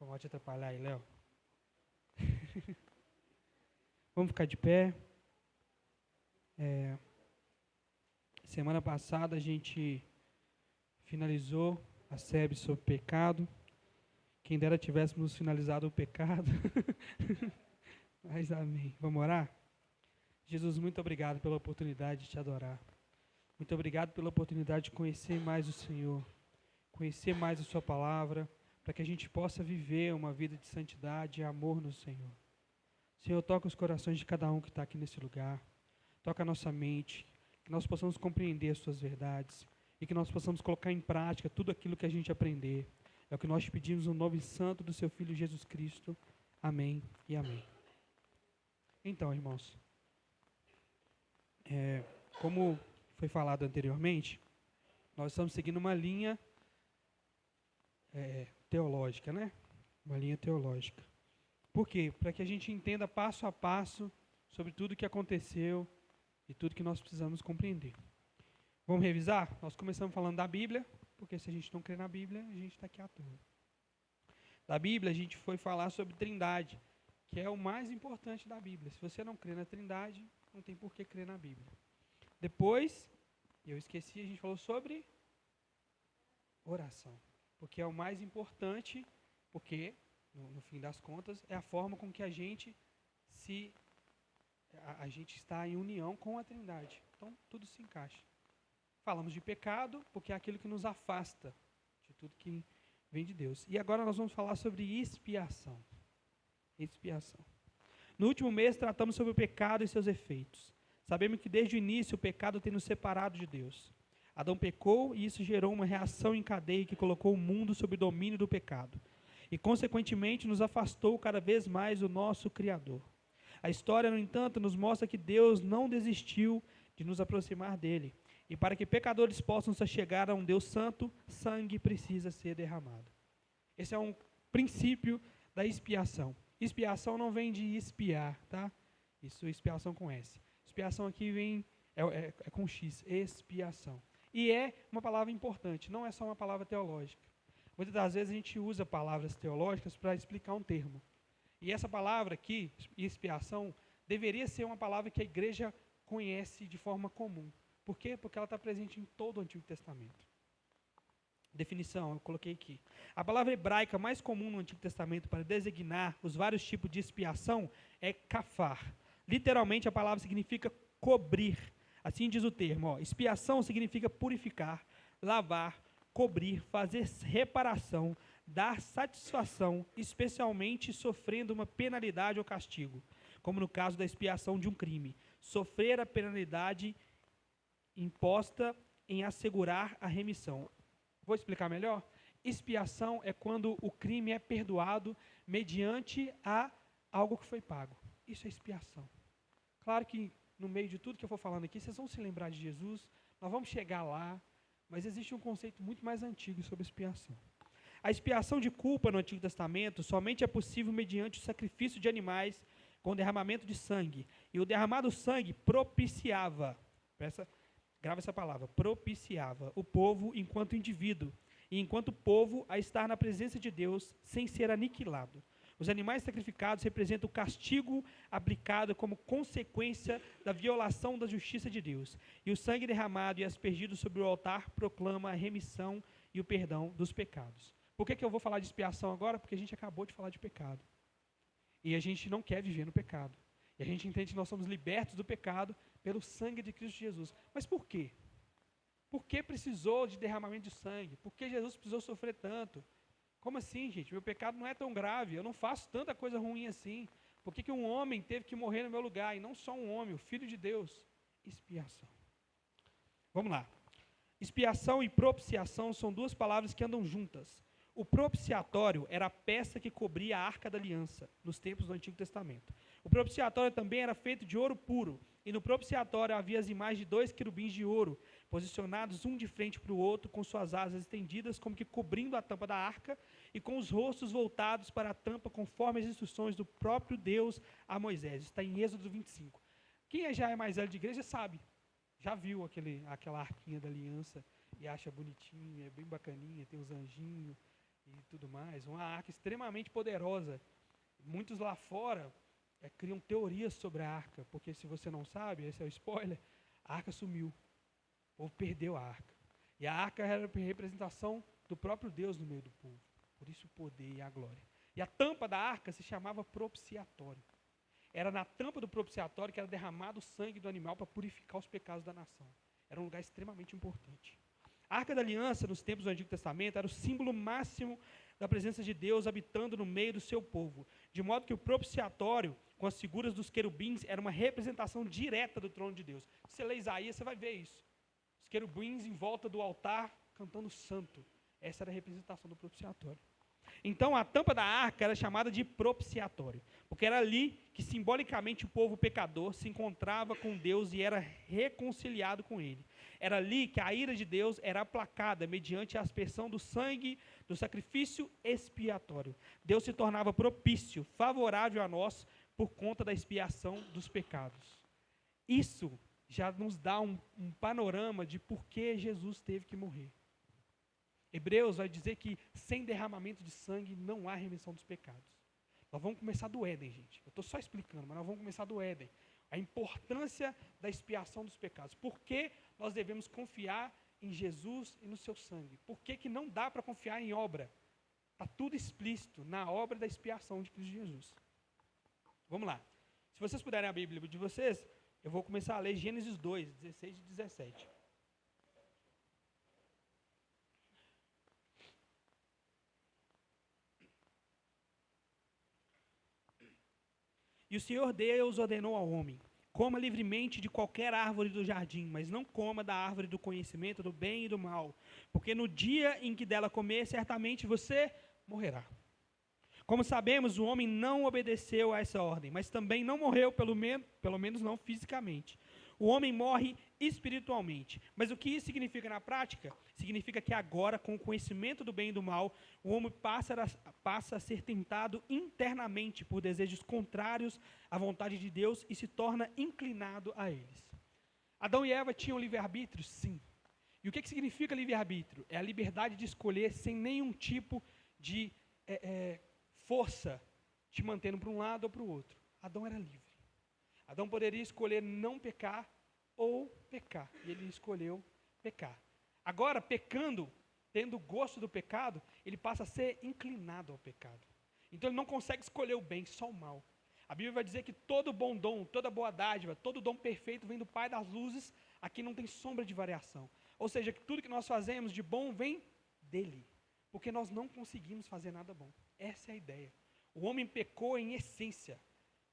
Pode te atrapalhar aí, Léo. Vamos ficar de pé. Semana passada a gente finalizou a série sobre pecado. Quem dera tivéssemos finalizado o pecado. Mas amém. Vamos orar? Jesus, muito obrigado pela oportunidade de te adorar. Muito obrigado pela oportunidade de conhecer mais o Senhor. Conhecer mais a sua palavra, para que a gente possa viver uma vida de santidade e amor no Senhor. Senhor, toca os corações de cada um que está aqui nesse lugar. Toca a nossa mente, que nós possamos compreender as suas verdades e que nós possamos colocar em prática tudo aquilo que a gente aprender. É o que nós te pedimos no nome santo do seu Filho Jesus Cristo. Amém e amém. Então, irmãos, como foi falado anteriormente, nós estamos seguindo uma linha teológica, né? Uma linha teológica. Por quê? Para que a gente entenda passo a passo sobre tudo o que aconteceu e tudo que nós precisamos compreender. Vamos revisar? Nós começamos falando da Bíblia, porque se a gente não crê na Bíblia, a gente está aqui à toa. Da Bíblia, a gente foi falar sobre Trindade, que é o mais importante da Bíblia. Se você não crê na Trindade, não tem por que crer na Bíblia. Depois, eu esqueci, a gente falou sobre oração, porque é o mais importante, porque, no fim das contas, é a forma com que a gente está em união com a Trindade. Então, tudo se encaixa. Falamos de pecado, porque é aquilo que nos afasta de tudo que vem de Deus. E agora nós vamos falar sobre expiação. Expiação. No último mês, tratamos sobre o pecado e seus efeitos. Sabemos que desde o início o pecado tem nos separado de Deus. Adão pecou e isso gerou uma reação em cadeia que colocou o mundo sob o domínio do pecado. E, consequentemente, nos afastou cada vez mais do nosso Criador. A história, no entanto, nos mostra que Deus não desistiu de nos aproximar dele. E para que pecadores possam se chegar a um Deus santo, sangue precisa ser derramado. Esse é um princípio da expiação. Expiação não vem de espiar, tá? Isso, expiação com S. Expiação aqui vem, é com X, expiação. E é uma palavra importante, não é só uma palavra teológica. Muitas das vezes a gente usa palavras teológicas para explicar um termo. E essa palavra aqui, expiação, deveria ser uma palavra que a igreja conhece de forma comum. Por quê? Porque ela está presente em todo o Antigo Testamento. Definição, eu coloquei aqui. A palavra hebraica mais comum no Antigo Testamento para designar os vários tipos de expiação é kafar. Literalmente a palavra significa cobrir. Assim diz o termo. Expiação significa purificar, lavar, cobrir, fazer reparação, dar satisfação, especialmente sofrendo uma penalidade ou castigo, como no caso da expiação de um crime. Sofrer a penalidade imposta em assegurar a remissão. Vou explicar melhor? Expiação é quando o crime é perdoado mediante a algo que foi pago. Isso é expiação. Claro que no meio de tudo que eu for falando aqui, vocês vão se lembrar de Jesus, nós vamos chegar lá, mas existe um conceito muito mais antigo sobre expiação. A expiação de culpa no Antigo Testamento somente é possível mediante o sacrifício de animais com derramamento de sangue. E o derramado sangue propiciava, grava essa palavra, propiciava o povo enquanto indivíduo, e enquanto povo a estar na presença de Deus sem ser aniquilado. Os animais sacrificados representam o castigo aplicado como consequência da violação da justiça de Deus. E o sangue derramado e aspergido sobre o altar proclama a remissão e o perdão dos pecados. Por que eu vou falar de expiação agora? Porque a gente acabou de falar de pecado. E a gente não quer viver no pecado. E a gente entende que nós somos libertos do pecado pelo sangue de Cristo Jesus. Mas por quê? Por que precisou de derramamento de sangue? Por que Jesus precisou sofrer tanto? Como assim, gente? Meu pecado não é tão grave, eu não faço tanta coisa ruim assim. Por que um homem teve que morrer no meu lugar? E não só um homem, o Filho de Deus. Expiação. Vamos lá. Expiação e propiciação são duas palavras que andam juntas. O propiciatório era a peça que cobria a Arca da Aliança, nos tempos do Antigo Testamento. O propiciatório também era feito de ouro puro, e no propiciatório havia as imagens de 2 querubins de ouro, posicionados um de frente para o outro, com suas asas estendidas, como que cobrindo a tampa da arca, e com os rostos voltados para a tampa, conforme as instruções do próprio Deus a Moisés. Está em Êxodo 25. Quem já é mais velho de igreja sabe, já viu aquela arquinha da aliança, e acha bonitinha, é bem bacaninha, tem os anjinhos. e tudo mais, uma arca extremamente poderosa. Muitos lá fora criam teorias sobre a arca, porque se você não sabe, esse é o spoiler, a arca sumiu. O povo perdeu a arca. E a arca era a representação do próprio Deus no meio do povo. Por isso o poder e a glória. E a tampa da arca se chamava propiciatório. Era na tampa do propiciatório que era derramado o sangue do animal para purificar os pecados da nação. Era um lugar extremamente importante. A Arca da Aliança, nos tempos do Antigo Testamento, era o símbolo máximo da presença de Deus habitando no meio do seu povo. De modo que o propiciatório, com as figuras dos querubins, era uma representação direta do trono de Deus. Se você lê Isaías, você vai ver isso. Os querubins em volta do altar, cantando santo. Essa era a representação do propiciatório. Então, a tampa da arca era chamada de propiciatório, porque era ali que simbolicamente o povo pecador se encontrava com Deus e era reconciliado com ele. Era ali que a ira de Deus era aplacada mediante a aspersão do sangue do sacrifício expiatório. Deus se tornava propício, favorável a nós por conta da expiação dos pecados. Isso já nos dá um panorama de por que Jesus teve que morrer. Hebreus vai dizer que sem derramamento de sangue não há remissão dos pecados. Nós vamos começar do Éden, gente. Eu estou só explicando, mas nós vamos começar do Éden. A importância da expiação dos pecados. Por que nós devemos confiar em Jesus e no seu sangue? Por que não dá para confiar em obra? Está tudo explícito na obra da expiação de Cristo Jesus. Vamos lá. Se vocês puderem abrir a Bíblia de vocês, eu vou começar a ler Gênesis 2, 16 e 17. E o Senhor Deus ordenou ao homem: coma livremente de qualquer árvore do jardim, mas não coma da árvore do conhecimento do bem e do mal, porque no dia em que dela comer, certamente você morrerá. Como sabemos, o homem não obedeceu a essa ordem, mas também não morreu, pelo menos não fisicamente. O homem morre espiritualmente. Mas o que isso significa na prática? Significa que agora, com o conhecimento do bem e do mal, o homem passa a ser tentado internamente por desejos contrários à vontade de Deus e se torna inclinado a eles. Adão e Eva tinham livre-arbítrio? Sim. E o que significa livre-arbítrio? É a liberdade de escolher sem nenhum tipo de força te mantendo para um lado ou para o outro. Adão era livre. Adão poderia escolher não pecar ou pecar. E ele escolheu pecar. Agora, pecando, tendo gosto do pecado, ele passa a ser inclinado ao pecado. Então ele não consegue escolher o bem, só o mal. A Bíblia vai dizer que todo bom dom, toda boa dádiva, todo dom perfeito vem do Pai das luzes, aqui não tem sombra de variação. Ou seja, que tudo que nós fazemos de bom vem dele. Porque nós não conseguimos fazer nada bom. Essa é a ideia. O homem pecou em essência.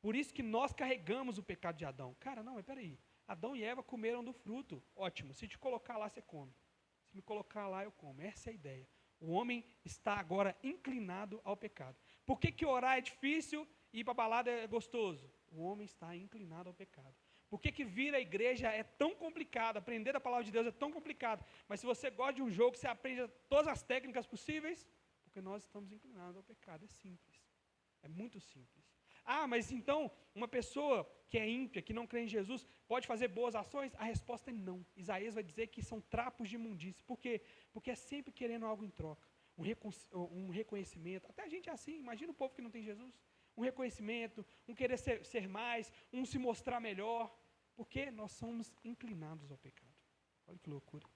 Por isso que nós carregamos o pecado de Adão. Cara, não, mas peraí. Adão e Eva comeram do fruto. Ótimo. Se te colocar lá, você come. Se me colocar lá, eu como. Essa é a ideia. O homem está agora inclinado ao pecado. Por que orar é difícil e ir para a balada é gostoso? O homem está inclinado ao pecado. Por que vir à igreja é tão complicado? Aprender a palavra de Deus é tão complicado. Mas se você gosta de um jogo, você aprende todas as técnicas possíveis, porque nós estamos inclinados ao pecado. É simples. É muito simples. Ah, mas então, uma pessoa que é ímpia, que não crê em Jesus, pode fazer boas ações? A resposta é não. Isaías vai dizer que são trapos de imundície. Por quê? Porque é sempre querendo algo em troca. Um reconhecimento. Até a gente é assim. Imagina o povo que não tem Jesus. Um reconhecimento, um querer ser mais, um se mostrar melhor. Porque nós somos inclinados ao pecado. Olha que loucura.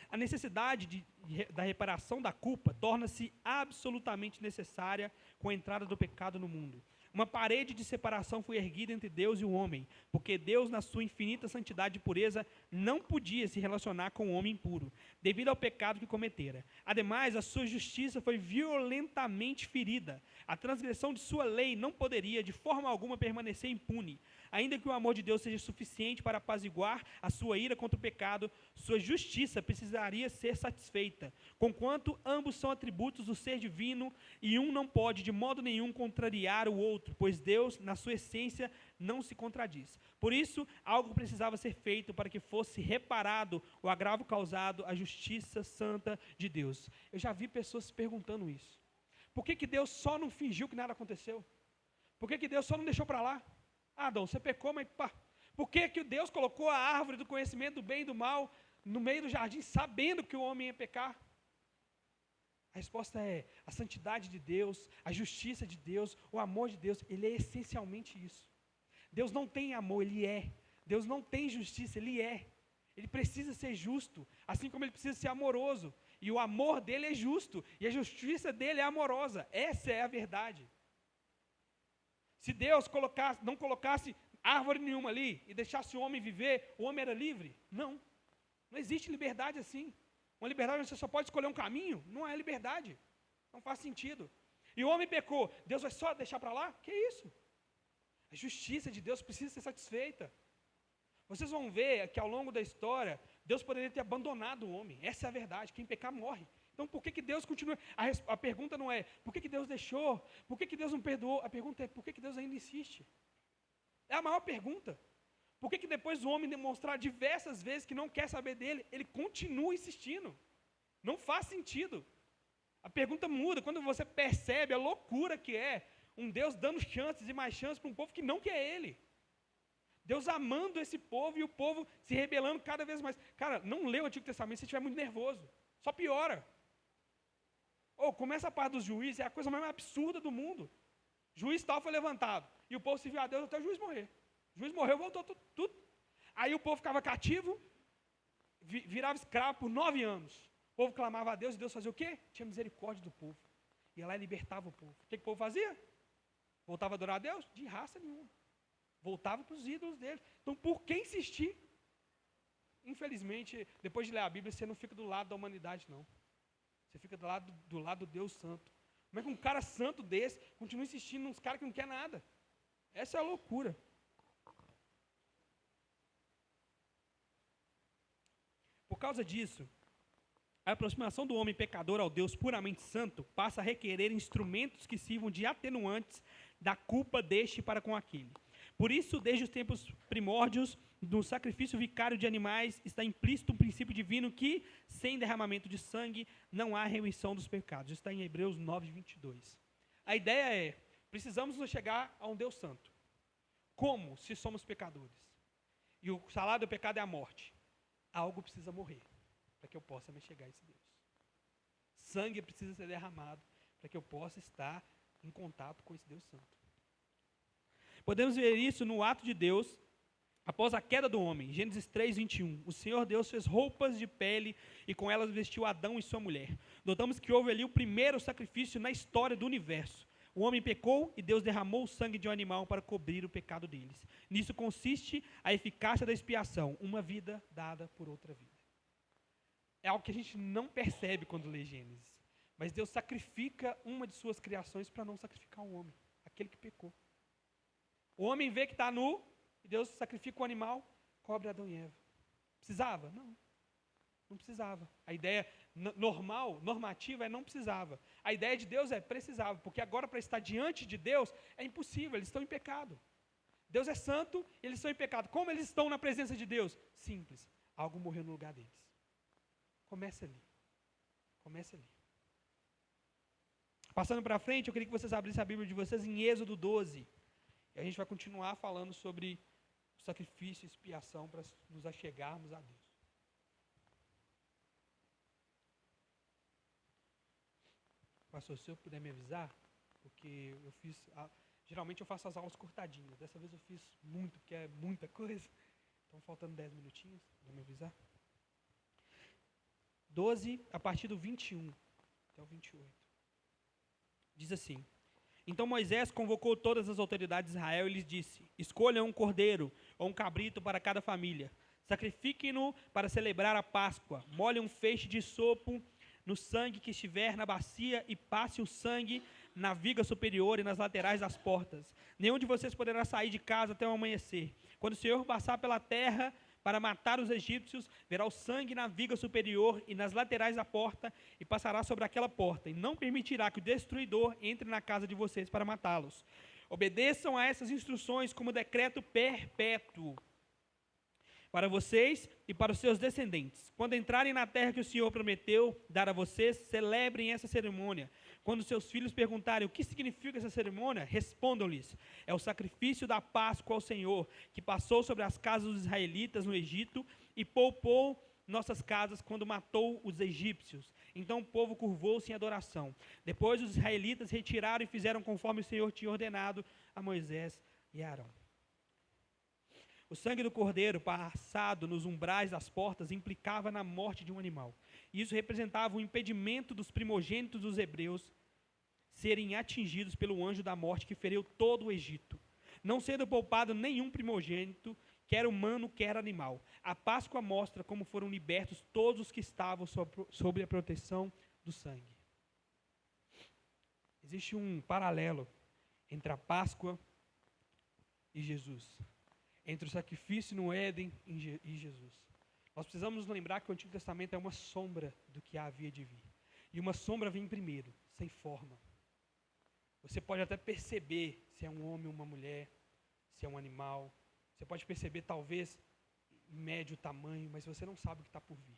A necessidade da reparação da culpa torna-se absolutamente necessária com a entrada do pecado no mundo. Uma parede de separação foi erguida entre Deus e o homem, porque Deus, na sua infinita santidade e pureza, não podia se relacionar com o homem impuro, devido ao pecado que cometera. Ademais, a sua justiça foi violentamente ferida. A transgressão de sua lei não poderia, de forma alguma, permanecer impune. Ainda que o amor de Deus seja suficiente para apaziguar a sua ira contra o pecado, sua justiça precisaria ser satisfeita, conquanto ambos são atributos do ser divino e um não pode de modo nenhum contrariar o outro, pois Deus, na sua essência, não se contradiz. Por isso, algo precisava ser feito para que fosse reparado o agravo causado à justiça santa de Deus. Eu já vi pessoas se perguntando isso. Por que Deus só não fingiu que nada aconteceu? Por que Deus só não deixou para lá? Ah, Adão, você pecou, mas pá. Por que Deus colocou a árvore do conhecimento do bem e do mal no meio do jardim, sabendo que o homem ia pecar? A resposta é: a santidade de Deus, a justiça de Deus, o amor de Deus, ele é essencialmente isso. Deus não tem amor, ele é. Deus não tem justiça, ele é. Ele precisa ser justo, assim como ele precisa ser amoroso. E o amor dele é justo, e a justiça dele é amorosa. Essa é a verdade. Se Deus não colocasse árvore nenhuma ali e deixasse o homem viver, o homem era livre? Não. Não existe liberdade assim. Uma liberdade onde você só pode escolher um caminho, não é liberdade. Não faz sentido. E o homem pecou, Deus vai só deixar para lá? Que isso? A justiça de Deus precisa ser satisfeita. Vocês vão ver que ao longo da história, Deus poderia ter abandonado o homem. Essa é a verdade. Quem pecar morre. Então por que Deus continua? A pergunta não é por que Deus deixou? Por que Deus não perdoou? A pergunta é por que Deus ainda insiste? É a maior pergunta. Por que depois do homem demonstrar diversas vezes que não quer saber dele, ele continua insistindo? Não faz sentido. A pergunta muda quando você percebe a loucura que é um Deus dando chances e mais chances para um povo que não quer ele. Deus amando esse povo e o povo se rebelando cada vez mais. Cara, não lê o Antigo Testamento se estiver muito nervoso. Só piora. Começa a parte dos juízes, é a coisa mais absurda do mundo. Juiz tal foi levantado. E o povo serviu a Deus até o juiz morrer. O juiz morreu, voltou tudo. Aí o povo ficava cativo, virava escravo por 9 anos. O povo clamava a Deus e Deus fazia o quê? Tinha misericórdia do povo. Ia lá e libertava o povo. O que o povo fazia? Voltava a adorar a Deus? De raça nenhuma. Voltava para os ídolos dele. Então, por que insistir? Infelizmente, depois de ler a Bíblia, você não fica do lado da humanidade, não. Você fica do lado do Deus Santo. Como é que um cara santo desse continua insistindo nos caras que não quer nada? Essa é a loucura. Por causa disso, a aproximação do homem pecador ao Deus puramente santo passa a requerer instrumentos que sirvam de atenuantes da culpa deste para com aquele. Por isso, desde os tempos primórdios, no sacrifício vicário de animais, está implícito um princípio divino que, sem derramamento de sangue, não há remissão dos pecados. Está em Hebreus 9, 22. A ideia é, precisamos nos chegar a um Deus santo. Como? Se somos pecadores. E o salário do pecado é a morte. Algo precisa morrer para que eu possa me chegar a esse Deus. Sangue precisa ser derramado para que eu possa estar em contato com esse Deus santo. Podemos ver isso no ato de Deus após a queda do homem. Gênesis 3, 21. O Senhor Deus fez roupas de pele e com elas vestiu Adão e sua mulher. Notamos que houve ali o primeiro sacrifício na história do universo. O homem pecou e Deus derramou o sangue de um animal para cobrir o pecado deles. Nisso consiste a eficácia da expiação, uma vida dada por outra vida. É algo que a gente não percebe quando lê Gênesis. Mas Deus sacrifica uma de suas criações para não sacrificar o homem, aquele que pecou. O homem vê que está nu, e Deus sacrifica o animal, cobre Adão e Eva. Precisava? Não. Não precisava. A ideia normativa é não precisava. A ideia de Deus é precisava, porque agora para estar diante de Deus é impossível, eles estão em pecado. Deus é santo, eles estão em pecado. Como eles estão na presença de Deus? Simples, algo morreu no lugar deles. Começa ali. Começa ali. Passando para frente, eu queria que vocês abrissem a Bíblia de vocês em Êxodo 12. E a gente vai continuar falando sobre o sacrifício e expiação para nos achegarmos a Deus. Pastor, se eu puder me avisar, porque eu fiz... geralmente eu faço as aulas cortadinhas. Dessa vez eu fiz muito, porque é muita coisa. Então, faltando 10 minutinhos, puder me avisar. 12, a partir do 21 até o 28. Diz assim: Então Moisés convocou todas as autoridades de Israel e lhes disse: Escolham um cordeiro ou um cabrito para cada família. Sacrifiquem-no para celebrar a Páscoa. Molhem um feixe de sopo no sangue que estiver na bacia e passe o sangue na viga superior e nas laterais das portas. Nenhum de vocês poderá sair de casa até o amanhecer. Quando o Senhor passar pela terra para matar os egípcios, verá o sangue na viga superior e nas laterais da porta e passará sobre aquela porta, e não permitirá que o destruidor entre na casa de vocês para matá-los. Obedeçam a essas instruções como decreto perpétuo para vocês e para os seus descendentes. Quando entrarem na terra que o Senhor prometeu dar a vocês, celebrem essa cerimônia. Quando seus filhos perguntarem o que significa essa cerimônia, respondam-lhes: é o sacrifício da Páscoa ao Senhor, que passou sobre as casas dos israelitas no Egito e poupou nossas casas quando matou os egípcios. Então o povo curvou-se em adoração. Depois os israelitas retiraram e fizeram conforme o Senhor tinha ordenado a Moisés e a Arão. O sangue do cordeiro passado nos umbrais das portas implicava na morte de um animal. Isso representava o impedimento dos primogênitos dos hebreus serem atingidos pelo anjo da morte que feriu todo o Egito, não sendo poupado nenhum primogênito, quer humano, quer animal. A Páscoa mostra como foram libertos todos os que estavam sob a proteção do sangue. Existe um paralelo entre a Páscoa e Jesus, entre o sacrifício no Éden e Jesus. Nós precisamos nos lembrar que o Antigo Testamento é uma sombra do que havia de vir. E uma sombra vem primeiro, sem forma. Você pode até perceber se é um homem ou uma mulher, se é um animal. Você pode perceber, talvez, médio tamanho, mas você não sabe o que está por vir.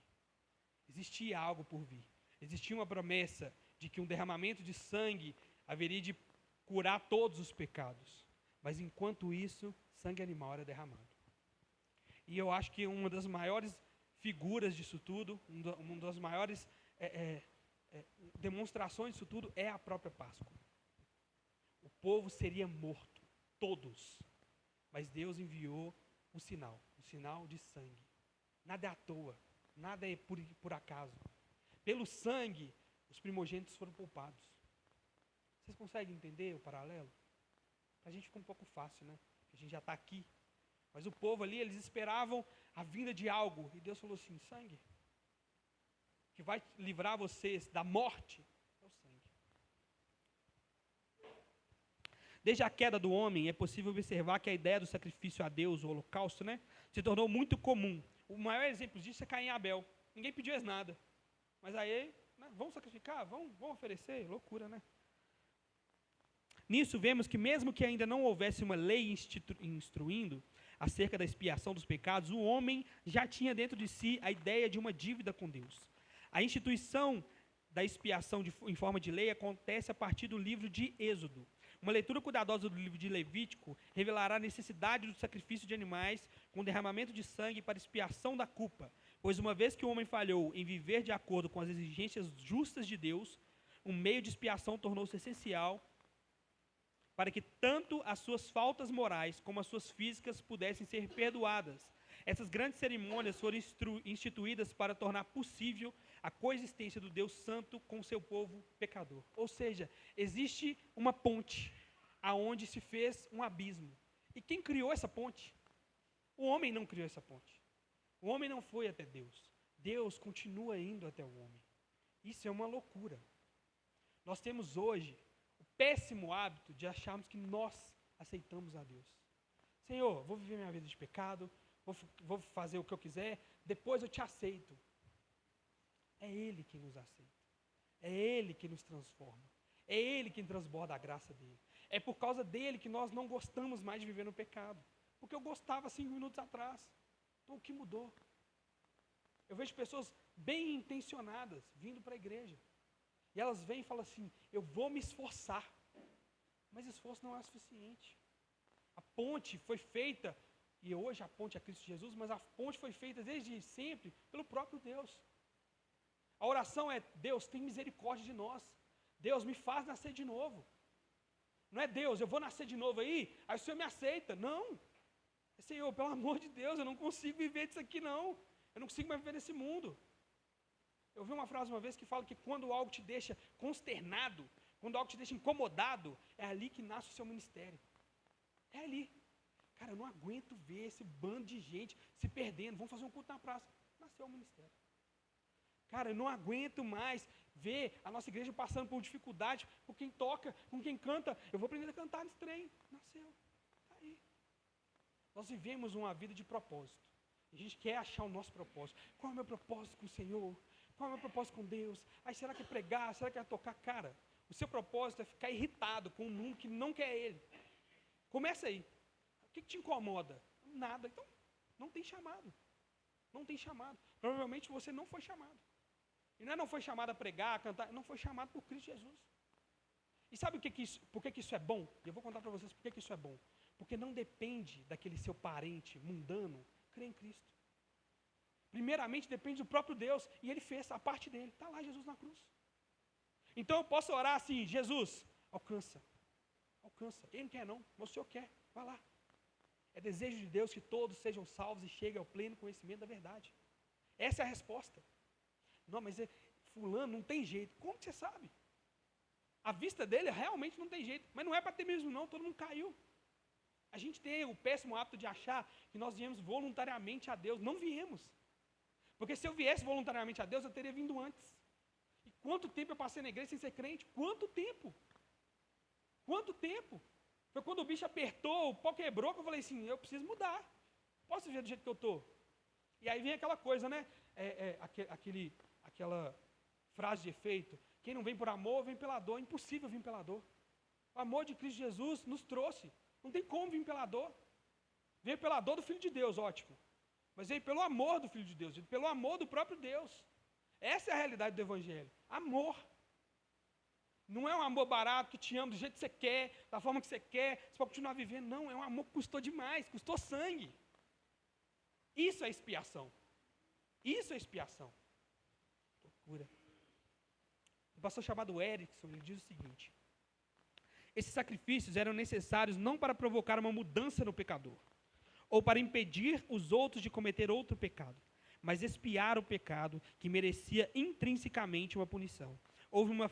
Existia algo por vir. Existia uma promessa de que um derramamento de sangue haveria de curar todos os pecados. Mas, enquanto isso, sangue animal era derramado. E eu acho que uma das maiores figuras disso tudo, uma das maiores demonstrações disso tudo é a própria Páscoa. O povo seria morto, todos. Mas Deus enviou o sinal de sangue. Nada é à toa, nada é por acaso. Pelo sangue, os primogênitos foram poupados. Vocês conseguem entender o paralelo? Para a gente fica um pouco fácil, né? A gente já está aqui. Mas o povo ali, eles esperavam a vinda de algo. E Deus falou assim, sangue. Que vai livrar vocês da morte é o sangue. Desde a queda do homem, é possível observar que a ideia do sacrifício a Deus, o holocausto, né, se tornou muito comum. O maior exemplo disso é Caim e Abel. Ninguém pediu nada. Mas aí, né, vamos sacrificar? Vamos oferecer? Loucura, né? Nisso vemos que mesmo que ainda não houvesse uma lei instruindo acerca da expiação dos pecados, o homem já tinha dentro de si a ideia de uma dívida com Deus. A instituição da expiação em forma de lei acontece a partir do livro de Êxodo. Uma leitura cuidadosa do livro de Levítico revelará a necessidade do sacrifício de animais com derramamento de sangue para expiação da culpa, pois uma vez que o homem falhou em viver de acordo com as exigências justas de Deus, um meio de expiação tornou-se essencial para que tanto as suas faltas morais como as suas físicas pudessem ser perdoadas. Essas grandes cerimônias foram instituídas para tornar possível a coexistência do Deus Santo com seu povo pecador. Ou seja, existe uma ponte aonde se fez um abismo. E quem criou essa ponte? O homem não criou essa ponte. O homem não foi até Deus. Deus continua indo até o homem. Isso é uma loucura. Nós temos hoje o péssimo hábito de acharmos que nós aceitamos a Deus. Senhor, vou viver minha vida de pecado, vou fazer o que eu quiser, depois eu te aceito. É Ele quem nos aceita. É Ele que nos transforma. É Ele quem transborda a graça dEle. É por causa dEle que nós não gostamos mais de viver no pecado. Porque eu gostava 5 minutos atrás. Então o que mudou? Eu vejo pessoas bem intencionadas vindo para a igreja. E elas vêm e falam assim, eu vou me esforçar. Mas esforço não é suficiente. A ponte foi feita, e hoje a ponte é Cristo Jesus, mas a ponte foi feita desde sempre pelo próprio Deus. A oração é, Deus, tem misericórdia de nós. Deus, me faz nascer de novo. Não é Deus, eu vou nascer de novo aí o Senhor me aceita. Não. É, Senhor, pelo amor de Deus, eu não consigo viver disso aqui não. Eu não consigo mais viver nesse mundo. Eu vi uma frase uma vez que fala que quando algo te deixa consternado, quando algo te deixa incomodado, é ali que nasce o seu ministério. É ali. Cara, eu não aguento ver esse bando de gente se perdendo. Vamos fazer um culto na praça. Nasceu o ministério. Cara, eu não aguento mais ver a nossa igreja passando por dificuldade, por quem toca, com quem canta. Eu vou aprender a cantar nesse trem. Nasceu. Está aí. Nós vivemos uma vida de propósito. A gente quer achar o nosso propósito. Qual é o meu propósito com o Senhor? Qual é o meu propósito com Deus? Aí será que é pregar? Será que é tocar? Cara, o seu propósito é ficar irritado com um mundo que não quer Ele. Começa aí. O que te incomoda? Nada. Então, não tem chamado. Não tem chamado. Provavelmente você não foi chamado. E não foi chamado a pregar, a cantar, não foi chamado por Cristo Jesus. E sabe por que isso é bom? E eu vou contar para vocês por que isso é bom. Porque não depende daquele seu parente mundano crer em Cristo. Primeiramente depende do próprio Deus. E ele fez a parte dele. Está lá Jesus na cruz. Então eu posso orar assim: Jesus, alcança. Alcança. Ele não quer não, mas o Senhor quer. Vai lá. É desejo de Deus que todos sejam salvos e cheguem ao pleno conhecimento da verdade. Essa é a resposta. Não, mas fulano não tem jeito. Como que você sabe? A vista dele realmente não tem jeito. Mas não é para ter mesmo não, todo mundo caiu. A gente tem o péssimo hábito de achar que nós viemos voluntariamente a Deus. Não viemos. Porque se eu viesse voluntariamente a Deus, eu teria vindo antes. E quanto tempo eu passei na igreja sem ser crente? Quanto tempo? Quanto tempo? Foi quando o bicho apertou, o pau quebrou, que eu falei assim, eu preciso mudar. Posso viver do jeito que eu estou? E aí vem aquela coisa, né? Aquela frase de efeito. Quem não vem por amor, vem pela dor. É impossível vir pela dor. O amor de Cristo Jesus nos trouxe. Não tem como vir pela dor. Veio pela dor do Filho de Deus, ótimo. Mas veio pelo amor do Filho de Deus, pelo amor do próprio Deus. Essa é a realidade do Evangelho. Amor. Não é um amor barato que te ama do jeito que você quer, da forma que você quer, você pode continuar vivendo. Não, é um amor que custou demais, custou sangue. Isso é expiação. Isso é expiação. Loucura. Um pastor chamado Erickson, ele diz o seguinte: esses sacrifícios eram necessários não para provocar uma mudança no pecador, ou para impedir os outros de cometer outro pecado, mas expiar o pecado que merecia intrinsecamente uma punição. Houve uma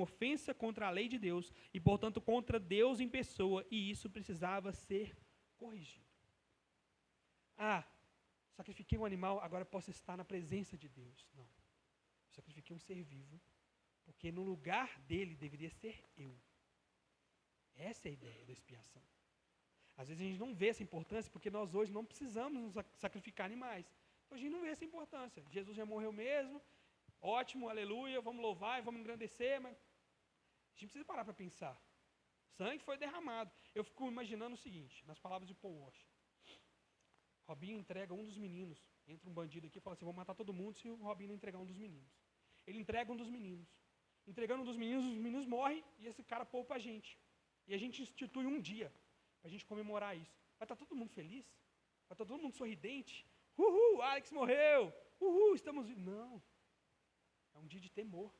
ofensa contra a lei de Deus e, portanto, contra Deus em pessoa, e isso precisava ser corrigido. Sacrifiquei um animal, agora posso estar na presença de Deus. Não. Sacrifiquei um ser vivo, porque no lugar dele deveria ser eu. Essa é a ideia da expiação. Às vezes a gente não vê essa importância, porque nós hoje não precisamos nos sacrificar animais. Então a gente não vê essa importância. Jesus já morreu mesmo, ótimo, aleluia, vamos louvar e vamos engrandecer, mas a gente precisa parar para pensar. Sangue foi derramado. Eu fico imaginando o seguinte, nas palavras de Paul Washer. Robinho entrega um dos meninos. Entra um bandido aqui e fala assim, vou matar todo mundo se o Robinho não entregar um dos meninos. Ele entrega um dos meninos. Entregando um dos meninos, os meninos morrem e esse cara poupa a gente. E a gente institui um dia para a gente comemorar isso. Vai estar todo mundo feliz? Vai estar todo mundo sorridente? Uhul, Alex morreu! Uhul, estamos... Não. É um dia de temor.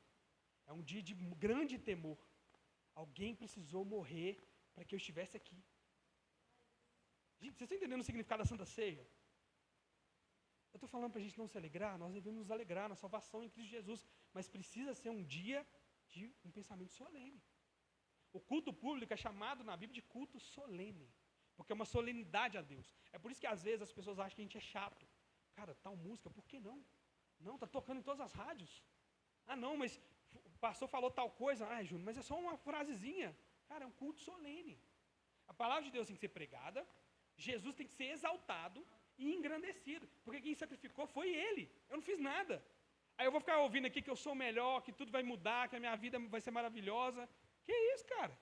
É um dia de grande temor. Alguém precisou morrer para que eu estivesse aqui. Gente, vocês estão entendendo o significado da Santa Ceia? Eu estou falando para a gente não se alegrar, nós devemos nos alegrar na salvação em Cristo Jesus, mas precisa ser um dia de um pensamento solene. O culto público é chamado na Bíblia de culto solene, porque é uma solenidade a Deus. É por isso que às vezes as pessoas acham que a gente é chato. Cara, tal música, por que não? Não, está tocando em todas as rádios. Não, mas o pastor falou tal coisa. Júnior, mas é só uma frasezinha. Cara, é um culto solene. A palavra de Deus tem que ser pregada, Jesus tem que ser exaltado e engrandecido, porque quem sacrificou foi Ele. Eu não fiz nada. Aí eu vou ficar ouvindo aqui que eu sou o melhor, que tudo vai mudar, que a minha vida vai ser maravilhosa. Que isso, cara?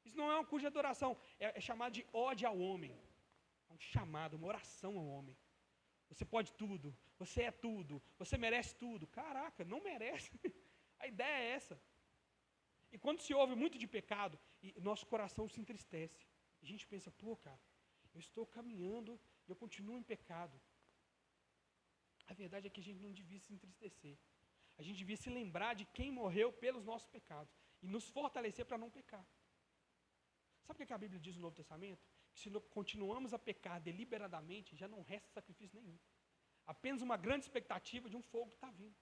Isso não é um culto de adoração. É chamado de ode ao homem. É um chamado, uma oração ao homem. Você pode tudo, você é tudo, você merece tudo. Caraca, não merece. A ideia é essa. E quando se ouve muito de pecado, nosso coração se entristece. A gente pensa, cara, eu estou caminhando e eu continuo em pecado. A verdade é que a gente não devia se entristecer. A gente devia se lembrar de quem morreu pelos nossos pecados e nos fortalecer para não pecar. Sabe o que a Bíblia diz no Novo Testamento? Que se continuamos a pecar deliberadamente, já não resta sacrifício nenhum. Apenas uma grande expectativa de um fogo que está vindo.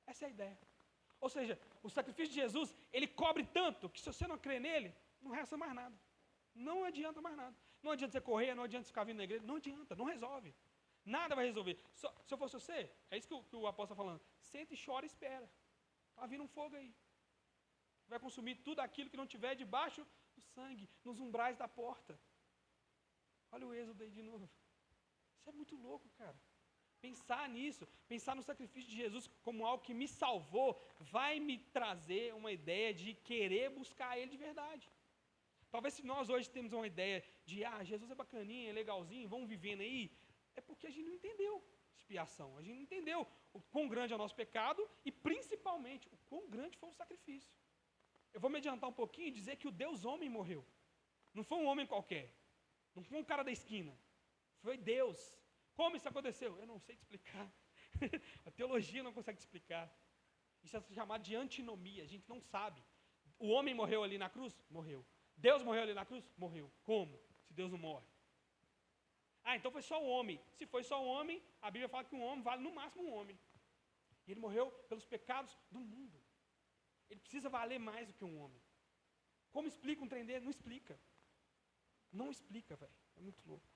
Essa é a ideia. Ou seja, o sacrifício de Jesus, ele cobre tanto que se você não crê nele, não resta mais nada. Não adianta mais nada. Não adianta você correr, não adianta ficar vindo na igreja, não adianta, não resolve. Nada vai resolver. Se eu fosse você, é isso que o apóstolo está falando. Senta e chora e espera. Está vindo um fogo aí. Vai consumir tudo aquilo que não tiver debaixo do sangue, nos umbrais da porta. Olha o Êxodo aí de novo. Isso é muito louco, cara. Pensar nisso, pensar no sacrifício de Jesus como algo que me salvou, vai me trazer uma ideia de querer buscar Ele de verdade. Talvez se nós hoje temos uma ideia de, Jesus é bacaninha, é legalzinho, vamos vivendo aí, é porque a gente não entendeu expiação, a gente não entendeu o quão grande é o nosso pecado e principalmente o quão grande foi o sacrifício. Eu vou me adiantar um pouquinho e dizer que o Deus homem morreu. Não foi um homem qualquer, não foi um cara da esquina, foi Deus. Como isso aconteceu? Eu não sei te explicar. A teologia não consegue te explicar. Isso é chamado de antinomia, a gente não sabe. O homem morreu ali na cruz? Morreu. Deus morreu ali na cruz? Morreu. Como? Se Deus não morre. Ah, então foi só o homem. Se foi só o homem, a Bíblia fala que um homem vale no máximo um homem. E ele morreu pelos pecados do mundo. Ele precisa valer mais do que um homem. Como explica um trem dele? Não explica. Não explica, velho. É muito louco.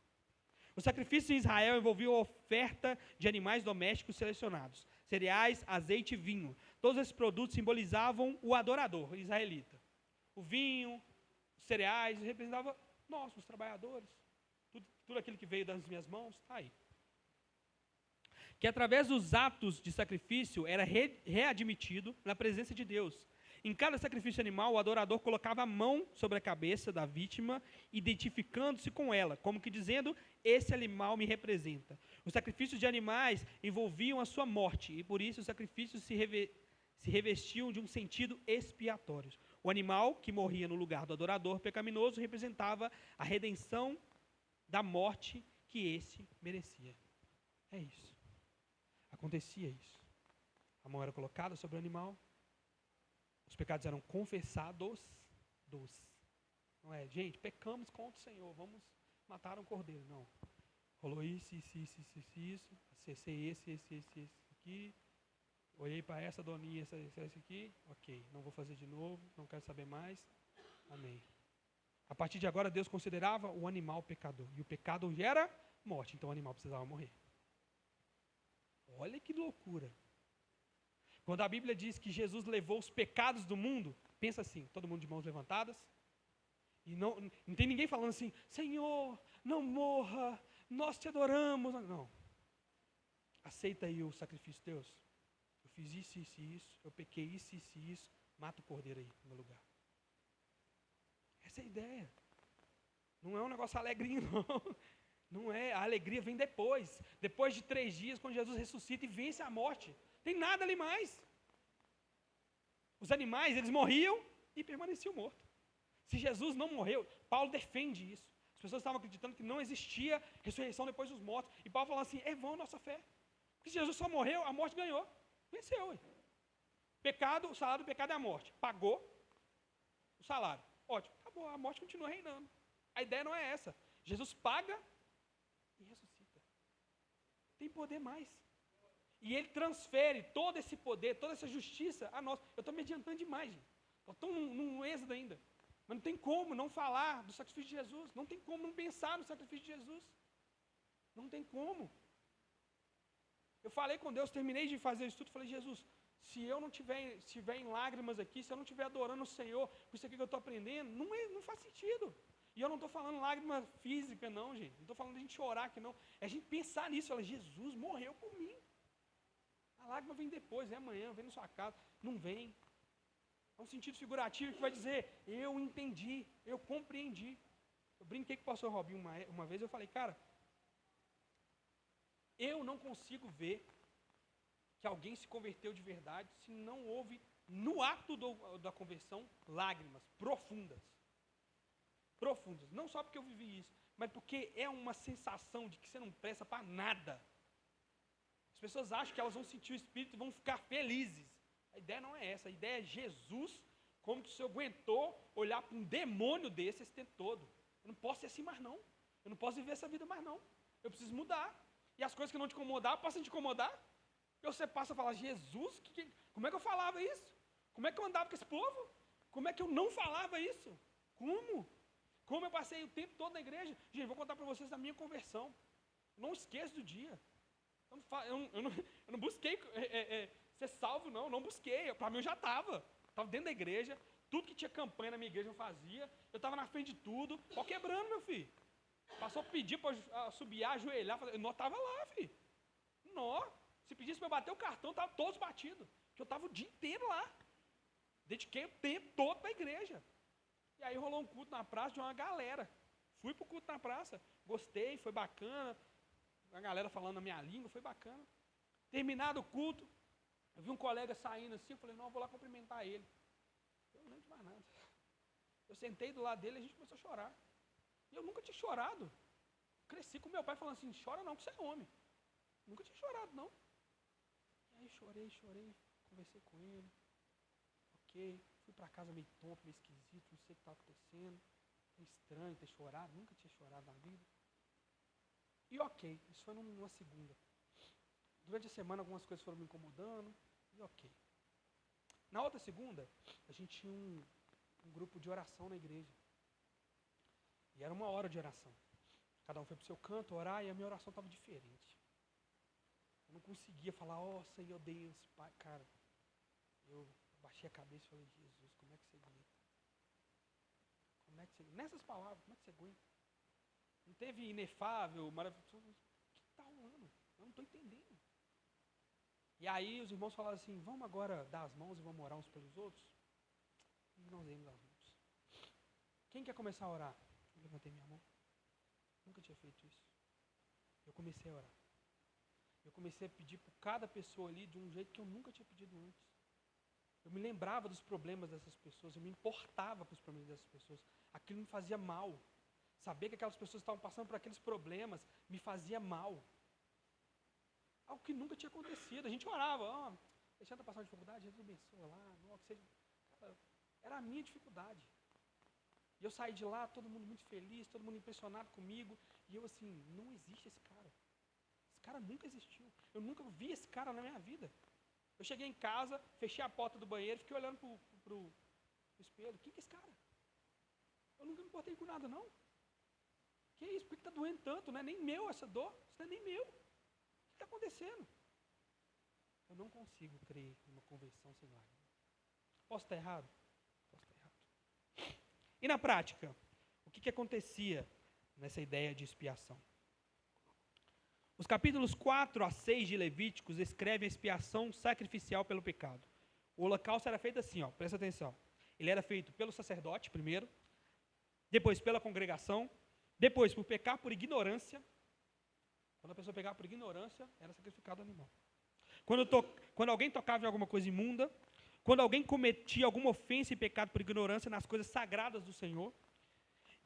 O sacrifício em Israel envolvia a oferta de animais domésticos selecionados, cereais, azeite e vinho. Todos esses produtos simbolizavam o adorador israelita. O vinho, os cereais, representavam nós, os trabalhadores. Tudo aquilo que veio das minhas mãos, está aí. Que através dos atos de sacrifício era readmitido na presença de Deus. Em cada sacrifício animal, o adorador colocava a mão sobre a cabeça da vítima, identificando-se com ela, como que dizendo, esse animal me representa. Os sacrifícios de animais envolviam a sua morte, e por isso os sacrifícios se revestiam de um sentido expiatório. O animal que morria no lugar do adorador pecaminoso representava a redenção da morte que esse merecia. É isso. Acontecia isso. A mão era colocada sobre o animal, os pecados eram confessados. Não é, gente, pecamos contra o Senhor, vamos matar um cordeiro. Não. Rolou isso. Acessei esse aqui. Olhei para essa doninha, essa aqui. Ok, não vou fazer de novo, não quero saber mais. Amém. A partir de agora, Deus considerava o animal pecador. E o pecado gera morte, então o animal precisava morrer. Olha que loucura. Quando a Bíblia diz que Jesus levou os pecados do mundo, pensa assim, todo mundo de mãos levantadas, e não tem ninguém falando assim, Senhor, não morra, nós te adoramos. Não. Aceita aí o sacrifício de Deus. Eu fiz isso, eu pequei isso, mata o cordeiro aí no meu lugar. Essa é a ideia. Não é um negócio alegrinho, não. Não é, a alegria vem depois. Depois de 3 dias, quando Jesus ressuscita e vence a morte. Tem nada ali mais. Os animais, eles morriam e permaneciam mortos. Se Jesus não morreu, Paulo defende isso. As pessoas estavam acreditando que não existia ressurreição depois dos mortos. E Paulo falou assim, é vão a nossa fé. Porque se Jesus só morreu, a morte ganhou. Venceu. Hein? Pecado, o salário do pecado é a morte. Pagou o salário. Ótimo, acabou, a morte continua reinando. A ideia não é essa. Jesus paga e ressuscita. Tem poder mais. E ele transfere todo esse poder, toda essa justiça a nós. Eu estou me adiantando demais, gente. Estou num êxodo ainda. Mas não tem como não falar do sacrifício de Jesus. Não tem como não pensar no sacrifício de Jesus. Não tem como. Eu falei com Deus, terminei de fazer o estudo, falei, Jesus, se eu não estiver em lágrimas aqui, se eu não estiver adorando o Senhor, por isso aqui que eu estou aprendendo, não faz sentido. E eu não estou falando lágrima física, não, gente. Não estou falando de a gente chorar aqui, não. É a gente pensar nisso. Falar, Jesus morreu por mim. A lágrima vem depois, vem amanhã, vem na sua casa. Não vem. É um sentido figurativo que vai dizer, eu entendi, eu compreendi. Eu brinquei com o pastor Robinho uma vez, eu falei, cara, eu não consigo ver que alguém se converteu de verdade se não houve, no ato da conversão, lágrimas profundas. Profundas. Não só porque eu vivi isso, mas porque é uma sensação de que você não presta para nada. As pessoas acham que elas vão sentir o Espírito e vão ficar felizes. A ideia não é essa. A ideia é Jesus, como que o Senhor aguentou olhar para um demônio desse esse tempo todo. Eu não posso ser assim mais não. Eu não posso viver essa vida mais não. Eu preciso mudar. E as coisas que não te incomodar, passam a te incomodar. E você passa a falar, Jesus, como é que eu falava isso? Como é que eu andava com esse povo? Como é que eu não falava isso? Como? Como eu passei o tempo todo na igreja? Gente, vou contar para vocês a minha conversão. Não esqueço do dia. Eu não busquei ser salvo, não busquei. Para mim eu já estava. Estava dentro da igreja, tudo que tinha campanha na minha igreja eu fazia. Eu estava na frente de tudo, pau quebrando, meu filho. Passou a pedir para subir, ajoelhar, eu estava lá, filho. Se pedisse para eu bater o cartão, estava todos batidos. Porque eu estava o dia inteiro lá. Dediquei o tempo todo para a igreja. E aí rolou um culto na praça de uma galera. Fui para o culto na praça, gostei, foi bacana. A galera falando a minha língua, foi bacana. Terminado o culto, eu vi um colega saindo assim, eu falei, não, eu vou lá cumprimentar ele. Eu não lembro de mais nada. Eu sentei do lado dele e a gente começou a chorar. E eu nunca tinha chorado. Cresci com meu pai falando assim, chora não, que você é homem. Nunca tinha chorado, não. E aí chorei, conversei com ele. Ok, fui para casa meio tonto, meio esquisito, não sei o que estava acontecendo. É estranho ter chorado, nunca tinha chorado na vida. E ok, isso foi numa segunda. Durante a semana algumas coisas foram me incomodando, e ok. Na outra segunda, a gente tinha um grupo de oração na igreja. E era 1 hora de oração. Cada um foi para o seu canto orar e a minha oração estava diferente. Eu não conseguia falar, Senhor Deus, Pai, cara. Eu baixei a cabeça e falei, Jesus, como é que você aguenta? Nessas palavras, como é que você aguenta? Não teve inefável, maravilhoso. O que está rolando? Eu não estou entendendo. E aí os irmãos falaram assim, vamos agora dar as mãos e vamos orar uns pelos outros? E nós demos as mãos. Quem quer começar a orar? Eu levantei minha mão. Nunca tinha feito isso. Eu comecei a orar. Eu comecei a pedir por cada pessoa ali de um jeito que eu nunca tinha pedido antes. Eu me lembrava dos problemas dessas pessoas, eu me importava com os problemas dessas pessoas. Aquilo me fazia mal. Saber que aquelas pessoas estavam passando por aqueles problemas me fazia mal. Algo que nunca tinha acontecido. A gente orava, Alexandre está passando dificuldade, Jesus abençoa lá, que seja. Cara, era a minha dificuldade. E eu saí de lá, todo mundo muito feliz, todo mundo impressionado comigo. E eu assim, não existe esse cara. Esse cara nunca existiu. Eu nunca vi esse cara na minha vida. Eu cheguei em casa, fechei a porta do banheiro, fiquei olhando pro espelho. Quem que é esse cara? Eu nunca me importei com nada, não. Que isso? Por que está doendo tanto? Não é nem meu essa dor. Isso não é nem meu. O que está acontecendo? Eu não consigo crer numa conversão sem lágrimas. Posso estar errado? Posso estar errado. E na prática, o que acontecia nessa ideia de expiação? Os capítulos 4 a 6 de Levíticos escrevem a expiação sacrificial pelo pecado. O holocausto era feito assim, presta atenção. Ele era feito pelo sacerdote primeiro, depois pela congregação, depois por pecar por ignorância. Quando a pessoa pegava por ignorância, era sacrificado o animal. Quando alguém tocava em alguma coisa imunda, quando alguém cometia alguma ofensa e pecado por ignorância nas coisas sagradas do Senhor,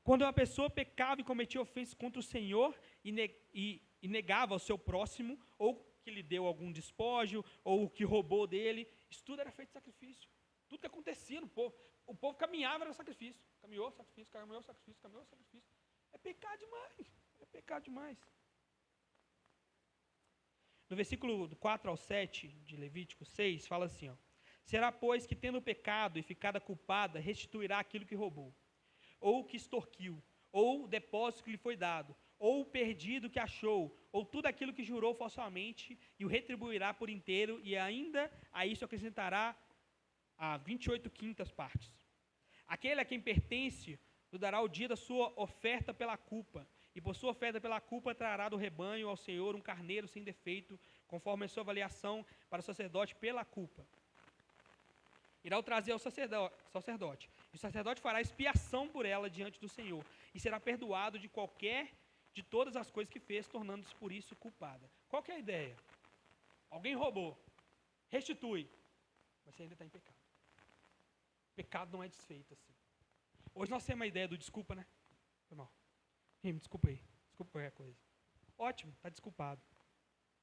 quando uma pessoa pecava e cometia ofensas contra o Senhor e negava ao seu próximo, ou que lhe deu algum despojo, ou que roubou dele, isso tudo era feito sacrifício. Tudo que acontecia no povo. O povo caminhava, era sacrifício. Caminhou, sacrifício, caminhou, sacrifício, caminhou, sacrifício. É pecado demais. É pecado demais. No versículo 4 ao 7 de Levítico 6, fala assim, será, pois, que tendo pecado e ficada culpada, restituirá aquilo que roubou, ou que extorquiu, ou o depósito que lhe foi dado, ou o perdido que achou, ou tudo aquilo que jurou falsamente, e o retribuirá por inteiro, e ainda a isso acrescentará a 28 quintas partes. Aquele a quem pertence, lhe dará o dia da sua oferta pela culpa, e por sua oferta pela culpa trará do rebanho ao Senhor um carneiro sem defeito, conforme a sua avaliação para o sacerdote pela culpa. Irá o trazer ao sacerdote. E o sacerdote fará expiação por ela diante do Senhor, e será perdoado de todas as coisas que fez, tornando-se por isso culpada. Qual que é a ideia? Alguém roubou, restitui, mas você ainda está em pecado. Pecado não é desfeito assim. Hoje nós temos a ideia do desculpa, né? Foi mal. Me desculpa aí. Desculpa qualquer coisa. Ótimo, está desculpado.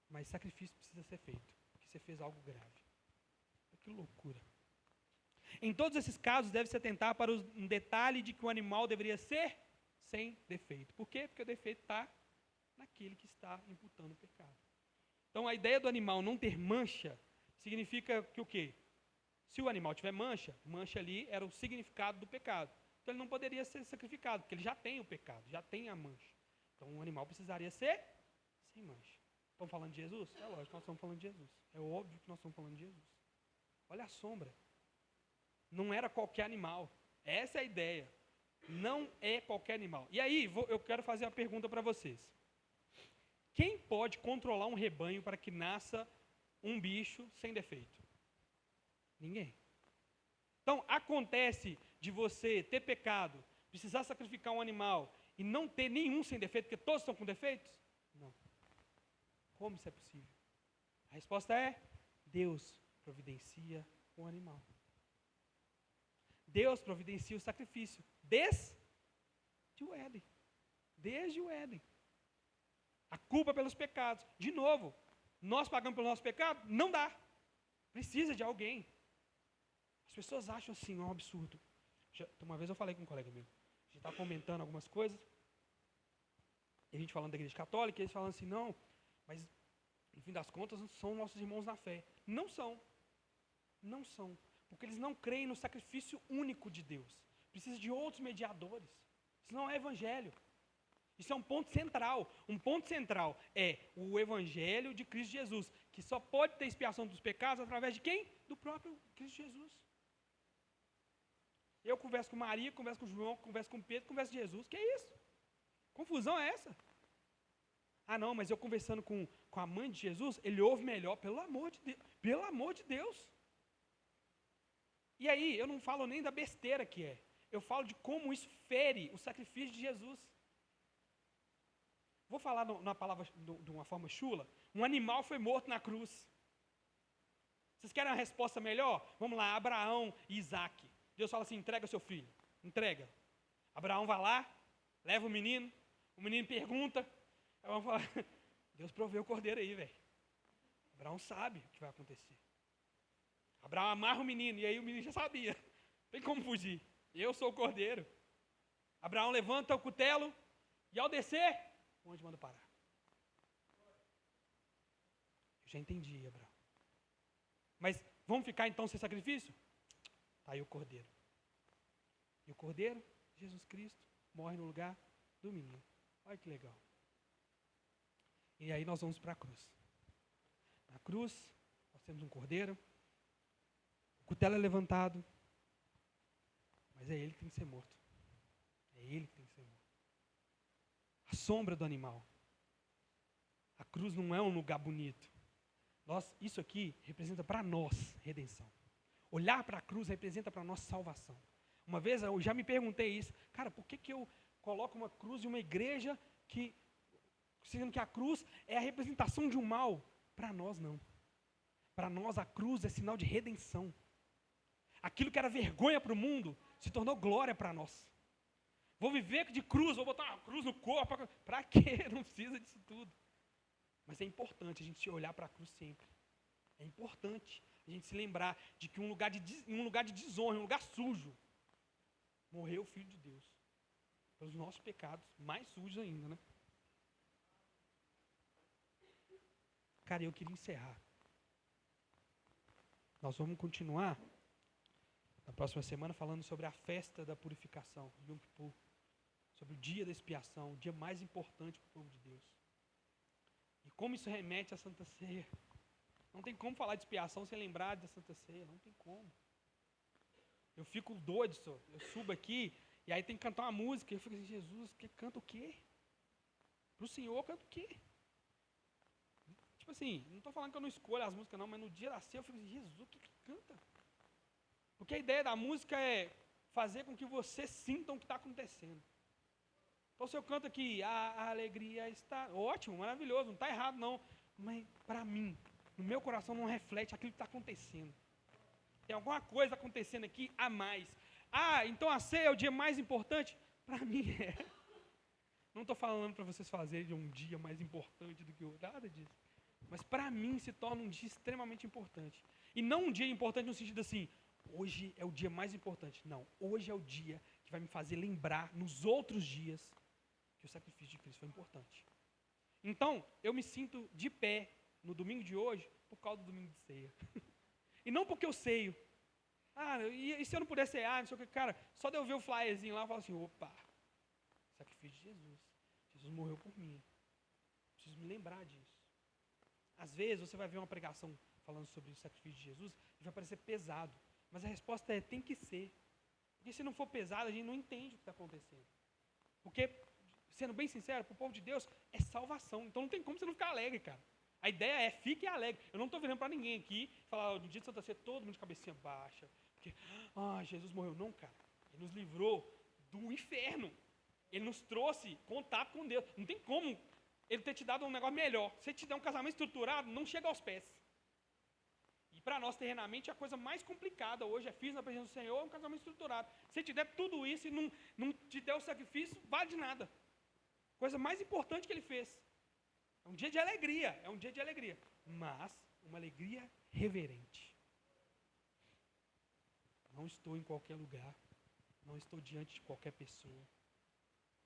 Mas sacrifício precisa ser feito, porque você fez algo grave. Que loucura. Em todos esses casos, deve-se atentar para um detalhe de que o animal deveria ser sem defeito. Por quê? Porque o defeito está naquele que está imputando o pecado. Então, a ideia do animal não ter mancha significa que o quê? Se o animal tiver mancha, mancha ali era o significado do pecado. Então, ele não poderia ser sacrificado, porque ele já tem o pecado, já tem a mancha. Então, o animal precisaria ser sem mancha. Estamos falando de Jesus? É lógico que nós estamos falando de Jesus. É óbvio que nós estamos falando de Jesus. Olha a sombra. Não era qualquer animal. Essa é a ideia. Não é qualquer animal. E aí, eu quero fazer uma pergunta para vocês. Quem pode controlar um rebanho para que nasça um bicho sem defeito? Ninguém. Então, acontece de você ter pecado, precisar sacrificar um animal e não ter nenhum sem defeito, porque todos estão com defeitos? Não. Como isso é possível? A resposta é: Deus providencia um animal. Deus providencia o sacrifício desde o Éden. Desde o Éden. A culpa pelos pecados. De novo, nós pagamos pelo nosso pecado? Não dá. Precisa de alguém. As pessoas acham assim, um absurdo. Uma vez eu falei com um colega meu. A gente estava comentando algumas coisas. E a gente falando da igreja católica, e eles falando assim, não, mas no fim das contas são nossos irmãos na fé. Não são. Não são. Porque eles não creem no sacrifício único de Deus. Precisa de outros mediadores. Isso não é evangelho. Isso é um ponto central. Um ponto central é o evangelho de Cristo Jesus, que só pode ter expiação dos pecados através de quem? Do próprio Cristo Jesus. Eu converso com Maria, converso com João, converso com Pedro, converso com Jesus. Que é isso? Confusão é essa? Ah, não, mas eu conversando com a mãe de Jesus, ele ouve melhor, pelo amor de Deus. Pelo amor de Deus. E aí, eu não falo nem da besteira que é. Eu falo de como isso fere o sacrifício de Jesus. Vou falar na palavra de uma forma chula. Um animal foi morto na cruz. Vocês querem uma resposta melhor? Vamos lá, Abraão e Isaac. Deus fala assim, entrega seu filho. Entrega. Abraão vai lá, leva o menino pergunta. Abraão fala, Deus proveu o cordeiro aí, velho. Abraão sabe o que vai acontecer. Abraão amarra o menino, e aí o menino já sabia. Não tem como fugir. Eu sou o cordeiro. Abraão levanta o cutelo, e ao descer, onde manda parar? Eu já entendi, Abraão. Mas vamos ficar então sem sacrifício? Está aí o cordeiro. E o cordeiro, Jesus Cristo, morre no lugar do menino. Olha que legal. E aí nós vamos para a cruz. Na cruz, nós temos um cordeiro. O cutelo é levantado. Mas é ele que tem que ser morto. É ele que tem que ser morto. A sombra do animal. A cruz não é um lugar bonito. Isso aqui representa para nós redenção. Olhar para a cruz representa para nós salvação. Uma vez eu já me perguntei isso. Cara, por que eu coloco uma cruz em uma igreja sendo que a cruz é a representação de um mal? Para nós não. Para nós a cruz é sinal de redenção. Aquilo que era vergonha para o mundo se tornou glória para nós. Vou viver de cruz, vou botar uma cruz no corpo. Para quê? Não precisa disso tudo. Mas é importante a gente olhar para a cruz sempre. É importante a gente se lembrar de que em um lugar de desonra, em um lugar sujo, morreu o Filho de Deus. Pelos nossos pecados, mais sujos ainda, né? Cara, eu queria encerrar. Nós vamos continuar na próxima semana falando sobre a festa da purificação, Yom Kippur, sobre o dia da expiação, o dia mais importante para o povo de Deus. E como isso remete à Santa Ceia. Não tem como falar de expiação sem lembrar da Santa Ceia, não tem como. Eu fico doido, senhor. Eu subo aqui e aí tem que cantar uma música e eu fico assim, Jesus, canta o quê? Para o Senhor canta o quê? Tipo assim, não estou falando que eu não escolho as músicas não, mas no dia da ceia eu fico assim, Jesus, o que canta? Porque a ideia da música é fazer com que você sinta o que está acontecendo. Então se eu canto aqui, a alegria está, ótimo, maravilhoso, não está errado não, mas para mim, no meu coração não reflete aquilo que está acontecendo. Tem alguma coisa acontecendo aqui a mais. Ah, então a ceia é o dia mais importante? Para mim é. Não estou falando para vocês fazerem um dia mais importante do que o outro, nada disso. Mas para mim se torna um dia extremamente importante. E não um dia importante no sentido assim, hoje é o dia mais importante. Não, hoje é o dia que vai me fazer lembrar nos outros dias que o sacrifício de Cristo foi importante. Então, eu me sinto de pé no domingo de hoje por causa do domingo de ceia. E não porque eu ceio. Ah, e se eu não puder cear, não sei o que, cara, só de eu ver o flyerzinho lá, eu falo assim, opa, sacrifício de Jesus. Jesus morreu por mim. Preciso me lembrar disso. Às vezes você vai ver uma pregação falando sobre o sacrifício de Jesus e vai parecer pesado. Mas a resposta é, tem que ser. Porque se não for pesado, a gente não entende o que está acontecendo. Porque, sendo bem sincero, para o povo de Deus é salvação. Então não tem como você não ficar alegre, cara. A ideia é, fique alegre. Eu não estou virando para ninguém aqui, falar, no dia de Santa Ceia, todo mundo de cabecinha baixa. Porque, Jesus morreu. Não, cara. Ele nos livrou do inferno. Ele nos trouxe contato com Deus. Não tem como ele ter te dado um negócio melhor. Se ele te der um casamento estruturado, não chega aos pés. E para nós, terrenamente, a coisa mais complicada hoje é fiz na presença do Senhor, um casamento estruturado. Se ele te der tudo isso e não te der o sacrifício, vale de nada. Coisa mais importante que ele fez. É um dia de alegria, mas uma alegria reverente. Não estou em qualquer lugar, não estou diante de qualquer pessoa,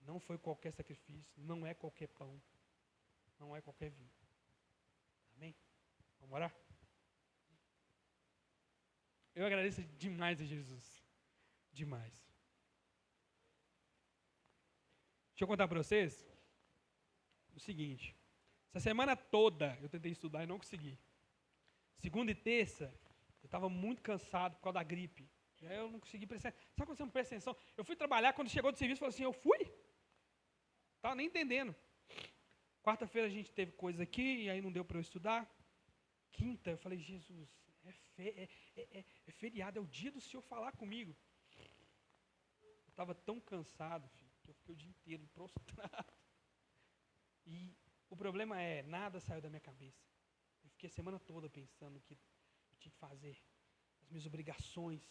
não foi qualquer sacrifício, não é qualquer pão, não é qualquer vinho. Amém? Vamos orar? Eu agradeço demais a Jesus, demais. Deixa eu contar para vocês o seguinte, essa semana toda eu tentei estudar e não consegui. Segunda e terça, eu estava muito cansado por causa da gripe. E aí eu não consegui prestar atenção. Sabe quando você não presta atenção? Eu fui trabalhar, quando chegou do serviço, falei assim, eu fui? Estava nem entendendo. Quarta-feira a gente teve coisa aqui, e aí não deu para eu estudar. Quinta, eu falei, Jesus, é feriado, é o dia do Senhor falar comigo. Eu estava tão cansado, filho, que eu fiquei o dia inteiro prostrado. E o problema é, nada saiu da minha cabeça. Eu fiquei a semana toda pensando o que eu tinha que fazer, as minhas obrigações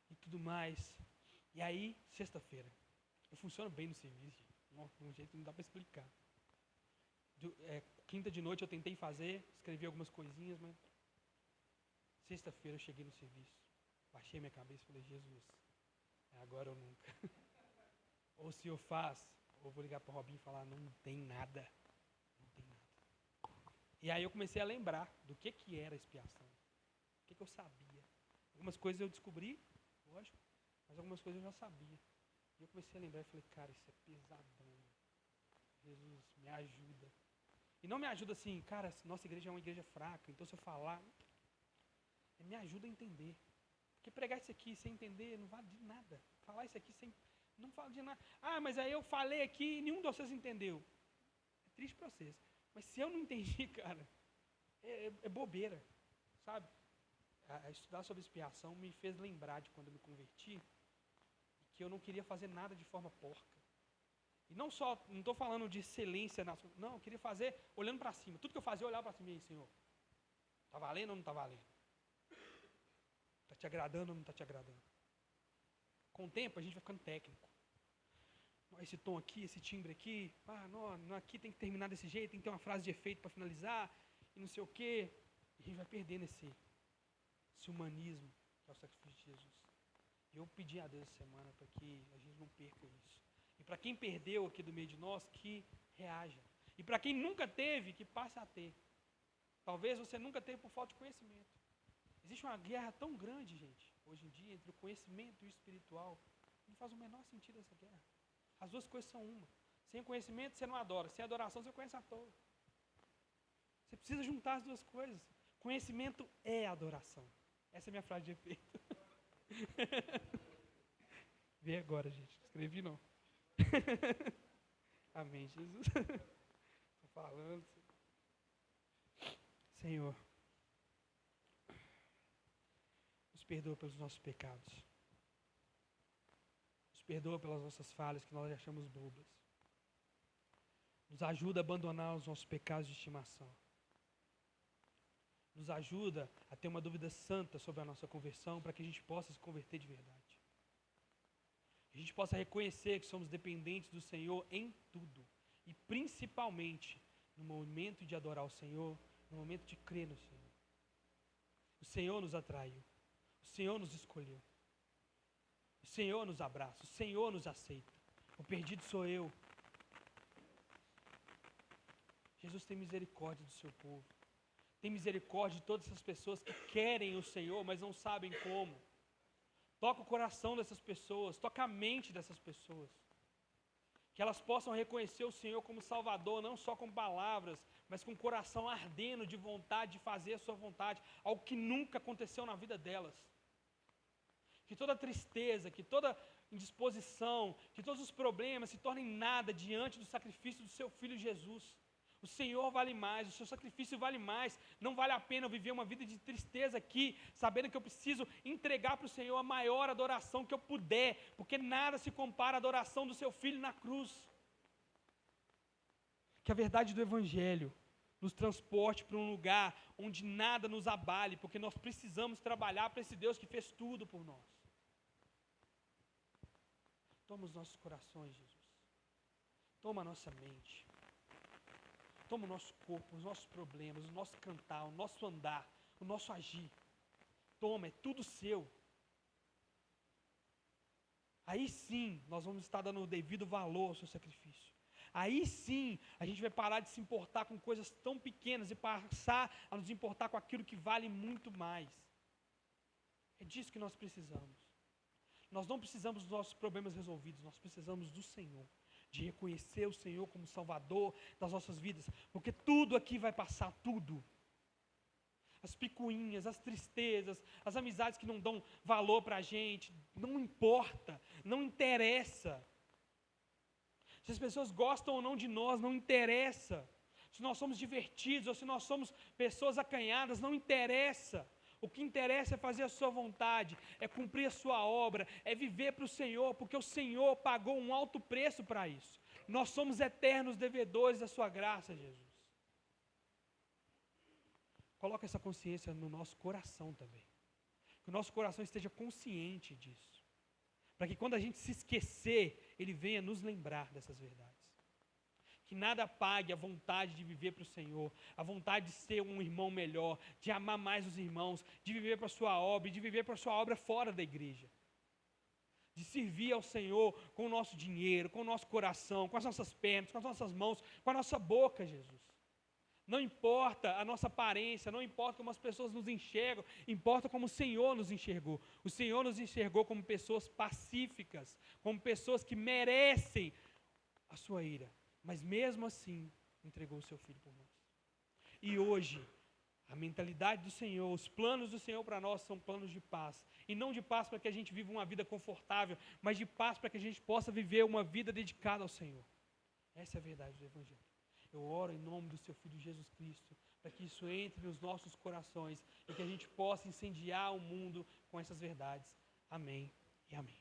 e tudo mais. E aí, sexta-feira, eu funciono bem no serviço, de um jeito que não dá para explicar. Quinta de noite eu tentei fazer, escrevi algumas coisinhas, mas sexta-feira eu cheguei no serviço, baixei minha cabeça e falei, Jesus, é agora ou nunca. Ou o Senhor faz, ou vou ligar para o Robinho e falar, não tem nada. Não tem nada. E aí eu comecei a lembrar do que era expiação, o que eu sabia. Algumas coisas eu descobri, lógico, mas algumas coisas eu já sabia. E eu comecei a lembrar e falei, cara, isso é pesadão. Jesus, me ajuda. E não me ajuda assim, cara, nossa igreja é uma igreja fraca, então se eu falar, me ajuda a entender. Porque pregar isso aqui sem entender não vale de nada. Falar isso aqui sem, não vale de nada. Ah, mas aí eu falei aqui e nenhum de vocês entendeu. É triste para vocês. Mas se eu não entendi, cara, é bobeira, sabe? Estudar sobre expiação me fez lembrar de quando eu me converti, que eu não queria fazer nada de forma porca. E não estou falando de excelência, não, eu queria fazer olhando para cima. Tudo que eu fazia, eu olhava para cima e aí, Senhor, está valendo ou não está valendo? Está te agradando ou não está te agradando? Com o tempo, a gente vai ficando técnico. Esse tom aqui, esse timbre aqui, não, aqui tem que terminar desse jeito, tem que ter uma frase de efeito para finalizar, e não sei o quê. E a gente vai perdendo esse humanismo, que é o sacrifício de Jesus. E eu pedi a Deus essa semana para que a gente não perca isso. E para quem perdeu aqui do meio de nós, que reaja. E para quem nunca teve, que passe a ter. Talvez você nunca teve por falta de conhecimento. Existe uma guerra tão grande, gente, hoje em dia, entre o conhecimento e o espiritual. Não faz o menor sentido essa guerra. As duas coisas são uma. Sem conhecimento, você não adora. Sem adoração, você conhece à toa. Você precisa juntar as duas coisas. Conhecimento é adoração. Essa é a minha frase de efeito. Vê agora, gente. Não escrevi, não. Amém, Jesus. Estou falando. Senhor, nos perdoa pelos nossos pecados. Nos perdoa pelas nossas falhas que nós achamos bobas. Nos ajuda a abandonar os nossos pecados de estimação. Nos ajuda a ter uma dúvida santa sobre a nossa conversão, para que a gente possa se converter de verdade. A gente possa reconhecer que somos dependentes do Senhor em tudo. E principalmente no momento de adorar o Senhor, no momento de crer no Senhor. O Senhor nos atraiu. O Senhor nos escolheu. O Senhor nos abraça. O Senhor nos aceita. O perdido sou eu. Jesus tem misericórdia do seu povo. Tem misericórdia de todas essas pessoas que querem o Senhor, mas não sabem como. Toca o coração dessas pessoas, toca a mente dessas pessoas. Que elas possam reconhecer o Senhor como Salvador, não só com palavras, mas com o coração ardendo de vontade de fazer a sua vontade, algo que nunca aconteceu na vida delas. Que toda tristeza, que toda indisposição, que todos os problemas se tornem nada diante do sacrifício do seu Filho Jesus. O Senhor vale mais, o seu sacrifício vale mais. Não vale a pena eu viver uma vida de tristeza aqui, sabendo que eu preciso entregar para o Senhor a maior adoração que eu puder, porque nada se compara à adoração do seu Filho na cruz. Que a verdade do Evangelho nos transporte para um lugar onde nada nos abale, porque nós precisamos trabalhar para esse Deus que fez tudo por nós. Toma os nossos corações, Jesus. Toma a nossa mente. Toma o nosso corpo, os nossos problemas, o nosso cantar, o nosso andar, o nosso agir. Toma, é tudo seu. Aí sim, nós vamos estar dando o devido valor ao seu sacrifício. Aí sim, a gente vai parar de se importar com coisas tão pequenas e passar a nos importar com aquilo que vale muito mais. É disso que nós precisamos. Nós não precisamos dos nossos problemas resolvidos, nós precisamos do Senhor. De reconhecer o Senhor como Salvador das nossas vidas. Porque tudo aqui vai passar, tudo. As picuinhas, as tristezas, as amizades que não dão valor para a gente, não importa, não interessa. Se as pessoas gostam ou não de nós, não interessa. Se nós somos divertidos ou se nós somos pessoas acanhadas, não interessa. O que interessa é fazer a sua vontade, é cumprir a sua obra, é viver para o Senhor, porque o Senhor pagou um alto preço para isso. Nós somos eternos devedores da sua graça, Jesus. Coloca essa consciência no nosso coração também. Que o nosso coração esteja consciente disso. Para que quando a gente se esquecer, Ele venha nos lembrar dessas verdades. Que nada apague a vontade de viver para o Senhor, a vontade de ser um irmão melhor, de amar mais os irmãos, de viver para a sua obra, e de viver para a sua obra fora da igreja. De servir ao Senhor com o nosso dinheiro, com o nosso coração, com as nossas pernas, com as nossas mãos, com a nossa boca, Jesus. Não importa a nossa aparência, não importa como as pessoas nos enxergam, importa como o Senhor nos enxergou. O Senhor nos enxergou como pessoas pacíficas, como pessoas que merecem a sua ira. Mas mesmo assim, entregou o seu Filho por nós. E hoje, a mentalidade do Senhor, os planos do Senhor para nós são planos de paz. E não de paz para que a gente viva uma vida confortável, mas de paz para que a gente possa viver uma vida dedicada ao Senhor. Essa é a verdade do Evangelho. Eu oro em nome do seu Filho Jesus Cristo, para que isso entre nos nossos corações e que a gente possa incendiar o mundo com essas verdades. Amém e amém.